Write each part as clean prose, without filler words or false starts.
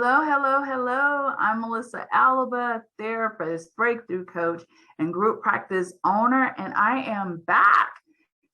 Hello, hello, hello. I'm Melisa Alaba, therapist, breakthrough coach, and group practice owner, and I am back.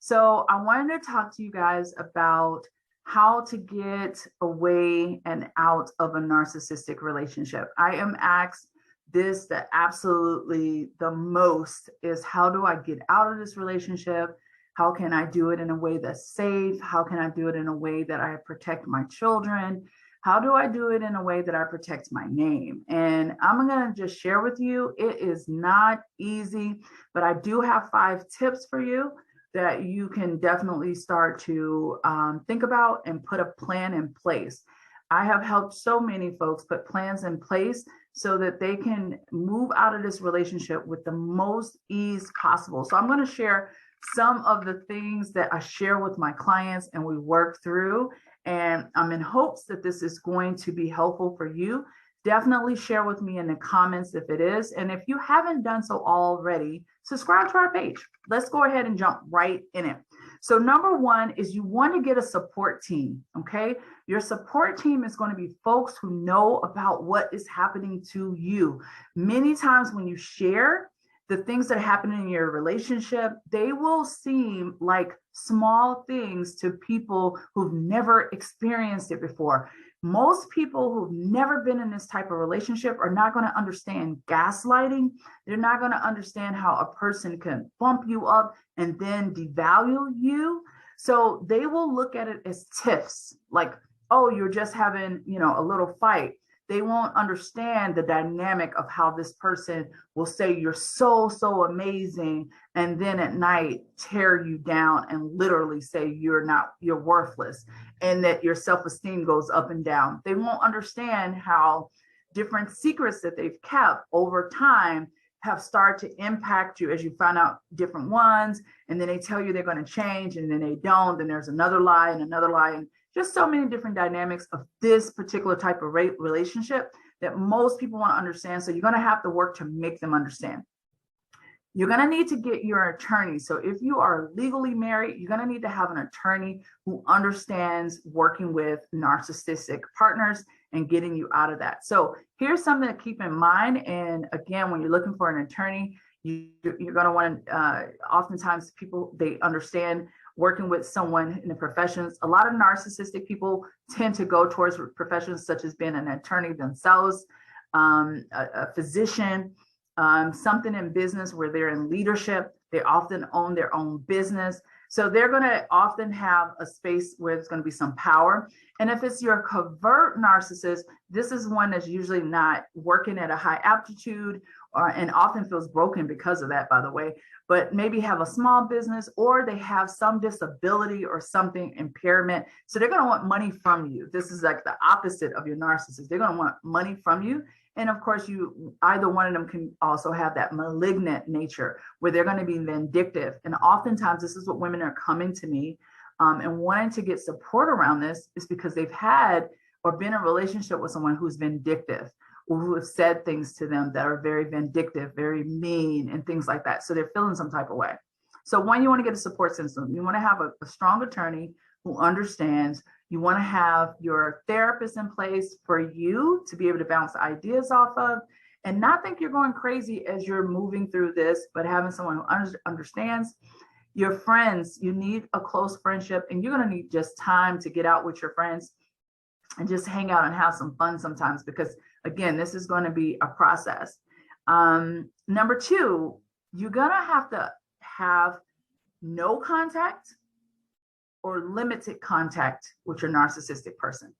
So, I wanted to talk to you guys about how to get away and out of a narcissistic relationship. I am asked this the absolutely the most is how do I get out of this relationship? How can I do it in a way that's safe? How can I do it in a way that I protect my children? How do I do it in a way that I protect my name? And I'm going to just share with you, it is not easy, but I do have 5 tips for you that you can definitely start to think about and put a plan in place. I have helped so many folks put plans in place so that they can move out of this relationship with the most ease possible. So I'm going to share some of the things that I share with my clients and we work through. And I'm in hopes that this is going to be helpful for you. Definitely share with me in the comments if it is. And if you haven't done so already, subscribe to our page. Let's go ahead and jump right in it. So number one is you want to get a support team, okay? Your support team is going to be folks who know about what is happening to you. Many times when you share the things that happen in your relationship, they will seem like small things to people who've never experienced it before. Most people who've never been in this type of relationship are not going to understand gaslighting. They're not going to understand how a person can bump you up and then devalue you. So they will look at it as tiffs, like, oh, you're just having, a little fight. They won't understand the dynamic of how this person will say you're so amazing, and then at night tear you down and literally say you're worthless, and that your self-esteem goes up and down. They won't understand how different secrets that they've kept over time have started to impact you as you find out different ones, and then they tell you they're going to change, and then they don't. Then there's another lie and another lie, and just so many different dynamics of this particular type of relationship that most people want to understand. So you're going to have to work to make them understand. You're going to need to get your attorney. So if you are legally married, you're going to need to have an attorney who understands working with narcissistic partners and getting you out of that. So here's something to keep in mind. And again, when you're looking for an attorney, you're going to want to, oftentimes people, they understand working with someone in the professions. A lot of narcissistic people tend to go towards professions such as being an attorney themselves, a physician, something in business where they're in leadership. They often own their own business. So they're going to often have a space where there's going to be some power. And if it's your covert narcissist, this is one that's usually not working at a high aptitude and often feels broken because of that, by the way, but maybe have a small business or they have some disability or something impairment. So they're going to want money from you. This is like the opposite of your narcissist. They're going to want money from you. And of course, either one of them can also have that malignant nature where they're going to be vindictive. And oftentimes, this is what women are coming to me and wanting to get support around this is because they've had or been in a relationship with someone who's vindictive or who have said things to them that are very vindictive, very mean, and things like that. So they're feeling some type of way. So one, you want to get a support system. You want to have a strong attorney who understands. You want to have your therapist in place for you to be able to bounce ideas off of and not think you're going crazy as you're moving through this, but having someone who understands. Your friends, you need a close friendship, and you're going to need just time to get out with your friends and just hang out and have some fun sometimes, because again, this is going to be a process. Number two, you're going to have no contact or limited contact with your narcissistic person.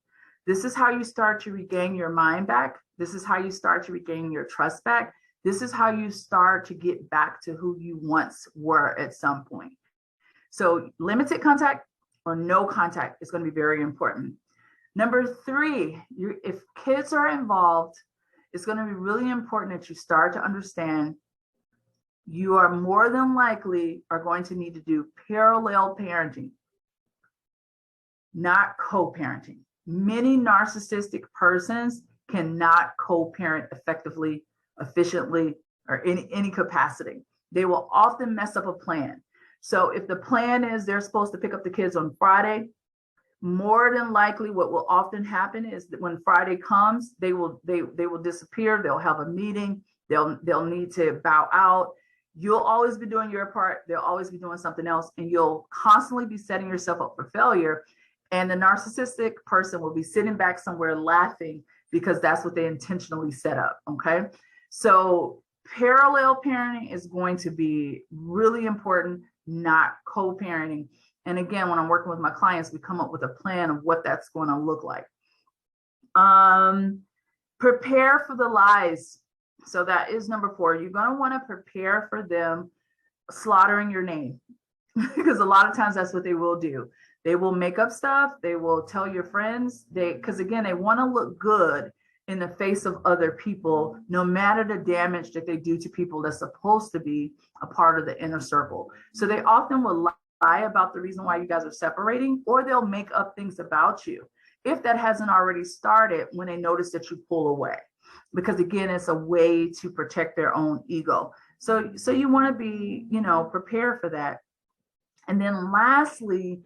This is how you start to regain your mind back. This is how you start to regain your trust back. This is how you start to get back to who you once were at some point. So limited contact or no contact is going to be very important. Number three, if kids are involved, it's going to be really important that you start to understand you are more than likely are going to need to do parallel parenting, not co-parenting. Many narcissistic persons cannot co-parent effectively, efficiently, or in any capacity. They will often mess up a plan. So if the plan is they're supposed to pick up the kids on Friday, more than likely what will often happen is that when Friday comes, they will disappear. They'll have a meeting. They'll need to bow out. You'll always be doing your part. They'll always be doing something else, and you'll constantly be setting yourself up for failure. And the narcissistic person will be sitting back somewhere laughing because that's what they intentionally set up. Okay. So parallel parenting is going to be really important, not co-parenting. And again, when I'm working with my clients, we come up with a plan of what that's going to look like. Prepare for the lies. So that is number 4. You're going to want to prepare for them slaughtering your name because a lot of times that's what they will do. They will make up stuff. They will tell your friends. Because again, they want to look good in the face of other people, no matter the damage that they do to people that's supposed to be a part of the inner circle. So they often will lie about the reason why you guys are separating, or they'll make up things about you if that hasn't already started when they notice that you pull away. Because again, it's a way to protect their own ego. So you want to be, prepared for that. And then lastly,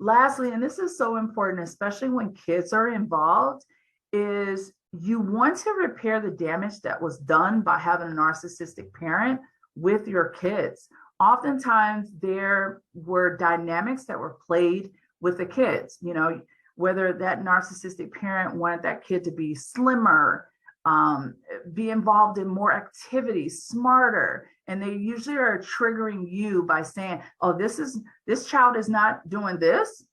and this is so important, especially when kids are involved, is you want to repair the damage that was done by having a narcissistic parent with your kids. Oftentimes there were dynamics that were played with the kids, whether that narcissistic parent wanted that kid to be slimmer, be involved in more activities, smarter. And they usually are triggering you by saying, oh, this child is not doing this.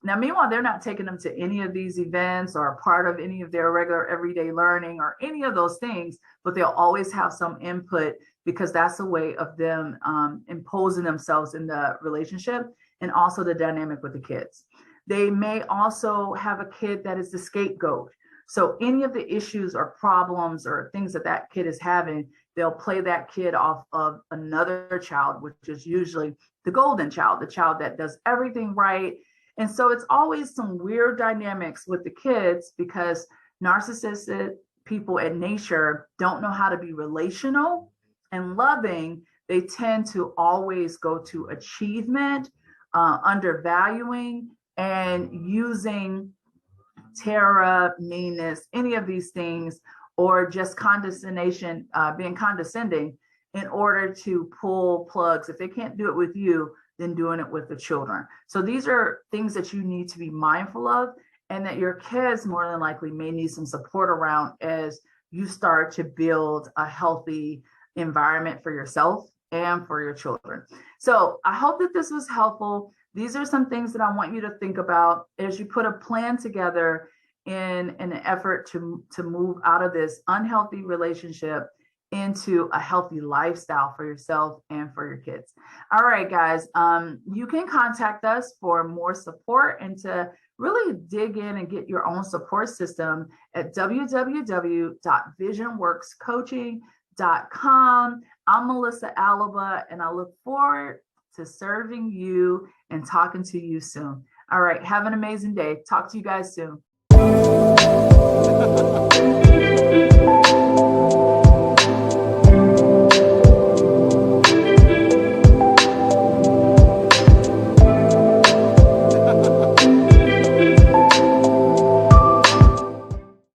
Now, meanwhile, they're not taking them to any of these events or part of any of their regular everyday learning or any of those things, but they'll always have some input because that's a way of them imposing themselves in the relationship and also the dynamic with the kids. They may also have a kid that is the scapegoat. So any of the issues or problems or things that kid is having, they'll play that kid off of another child, which is usually the golden child, the child that does everything right. And so it's always some weird dynamics with the kids because narcissistic people at nature don't know how to be relational and loving. They tend to always go to achievement, undervaluing, and using terror, meanness, any of these things, or just condescension, being condescending in order to pull plugs. If they can't do it with you, then doing it with the children. So these are things that you need to be mindful of and that your kids more than likely may need some support around as you start to build a healthy environment for yourself and for your children. So I hope that this was helpful. These are some things that I want you to think about as you put a plan together in an effort to move out of this unhealthy relationship into a healthy lifestyle for yourself and for your kids. All right, guys, you can contact us for more support and to really dig in and get your own support system at www.visionworkscoaching.com. I'm Melisa Alaba, and I look forward to serving you and talking to you soon. All right, have an amazing day. Talk to you guys soon.